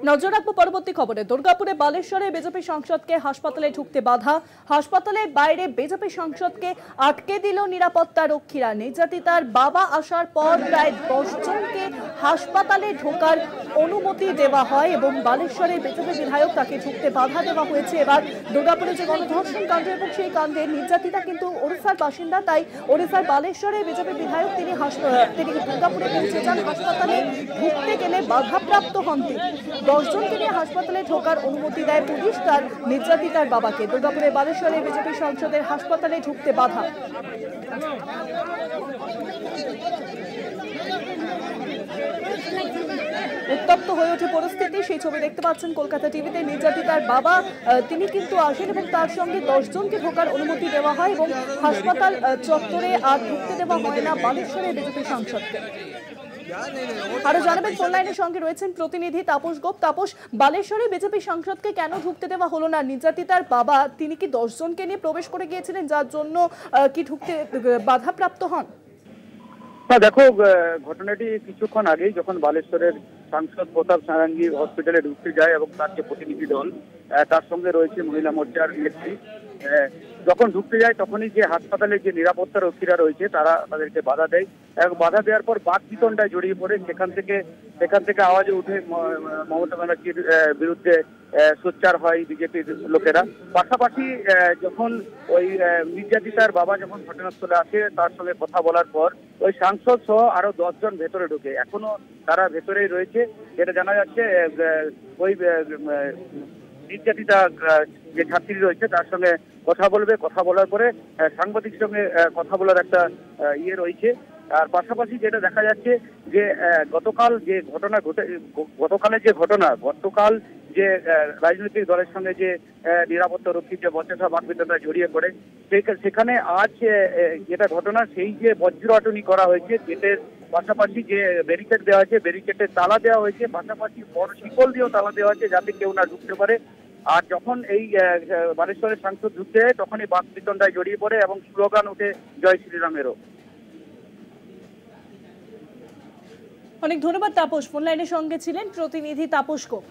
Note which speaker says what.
Speaker 1: নজর রাখবো পরবর্তী খবরে। দুর্গাপুরে বালেশ্বরে বিজেপি সাংসদকে হাসপাতালে ঢুকতে বাধা। হাসপাতালের বাইরে বিজেপি সাংসদকে আটকে দিল নিরাপত্তা রক্ষীরা। নির্যাতিতার বাবা আসার পর প্রায় 10 জনকে হাসপাতালে ঢোকার অনুমতি দেওয়া হয় এবং বালেশ্বরে বিজেপি বিধায়ক তাকে ঢুকতে বাধা দেওয়া হয়েছে। এবার দুর্গাপুরে যে গণধর্ষণ কাণ্ড এবং সেই কাণ্ডের নির্যাতিতা কিন্তু ওড়িশার বাসিন্দা, তাই ওড়িশার বালেশ্বরে বিজেপি বিধায়ক তিনি দুর্গাপুরে পৌঁছে যান। হাসপাতালে ঢুকতে গেলে বাধাপ্রাপ্ত হন তিনি। 10 জনকে নিয়ে হাসপাতালে ঢোকার অনুমতি দেয় পুলিশ তার নির্যাতিতার বাবাকে। দুর্গাপুরে বালেশ্বরে বিজেপি সাংসদের হাসপাতালে ঢুকতে বাধা। উত্তপ্ত হয়ে ওঠে পরিস্থিতি, সেই ছবি দেখতে পাচ্ছেন কলকাতা টিভিতে। নির্যাতিতার বাবা তিনি কিন্তু আসেন এবং তার সঙ্গে 10 জনকে ঢোকার অনুমতি দেওয়া হয় এবং হাসপাতাল চত্বরে আর ঢুকতে দেওয়া হয় না বালেশ্বরের বিজেপি সাংসদকে। আরো জানাবেন, ফোন লাইনের সঙ্গে রয়েছেন প্রতিনিধি তাপস গোপ। তাপস, বালেশ্বরে বিজেপি সাংসদকে কেন ঢুকতে দেওয়া হলো না? নির্যাতিতার বাবা তিনি কি 10 জনকে নিয়ে প্রবেশ করে গিয়েছিলেন, যার জন্য কি ঢুকতে বাধাপ্রাপ্ত হন?
Speaker 2: দেখো, ঘটনাটি কিছুক্ষণ আগেই যখন বালেশ্বরের সাংসদ প্রতাপ সারাঙ্গী হসপিটালে ঢুকতে যায় এবং তার যে প্রতিনিধি দল তার সঙ্গে রয়েছে মহিলা মোর্চার নেত্রী, যখন ঢুকতে যায় তখনই যে হাসপাতালে যে নিরাপত্তা রক্ষীরা রয়েছে তারা তাদেরকে বাধা দেয় এবং বাধা দেওয়ার পর বাকবিতণ্ডায় জড়িয়ে পড়ে। সেখান থেকে আওয়াজ উঠে মমতা ব্যানার্জির বিরুদ্ধে সোচ্চার হয় বিজেপির লোকেরা। পাশাপাশি যখন ওই নির্যাতিতার বাবা যখন ঘটনাস্থলে আসে তার সঙ্গে কথা বলার পর ওই সাংসদ সহ আরো 10 জন ভেতরে ঢোকে। এখনো তারা ভেতরেই রয়েছে। যেটা জানা যাচ্ছে, ওই নির্যাতিতা যে ছাত্রী রয়েছে তার সঙ্গে কথা বলবে, কথা বলার পরে সাংবাদিকের সঙ্গে কথা বলার একটা রয়েছে। আর পাশাপাশি যেটা দেখা যাচ্ছে যে গতকাল যে রাজনৈতিক দলের সঙ্গে যে নিরাপত্তা রক্ষী যে বচসা বাকবিতণ্ডা জড়িয়ে পড়ে, সেখানে আজ যেটা ঘটনা, সেই যে বজ্রাটনি করা হয়েছে, গেটের পাশাপাশি যে ব্যারিকেড দেওয়া হয়েছে, ব্যারিকেডের তালা দেওয়া হয়েছে, পাশাপাশি বড় শিকল দিয়েও তালা দেওয়া হয়েছে যাতে কেউ না ঢুকতে পারে। আর যখন এই বালেশ্বরের সাংসদ ঢুকতে যায় তখনই বাকবিতণ্ডায় জড়িয়ে পড়ে এবং স্লোগান ওঠে জয় শ্রীরামেরও।
Speaker 1: অনেক ধন্যবাদ তাপস, ফোন লাইনের সঙ্গে ছিলেন প্রতিনিধি তাপস গোপ।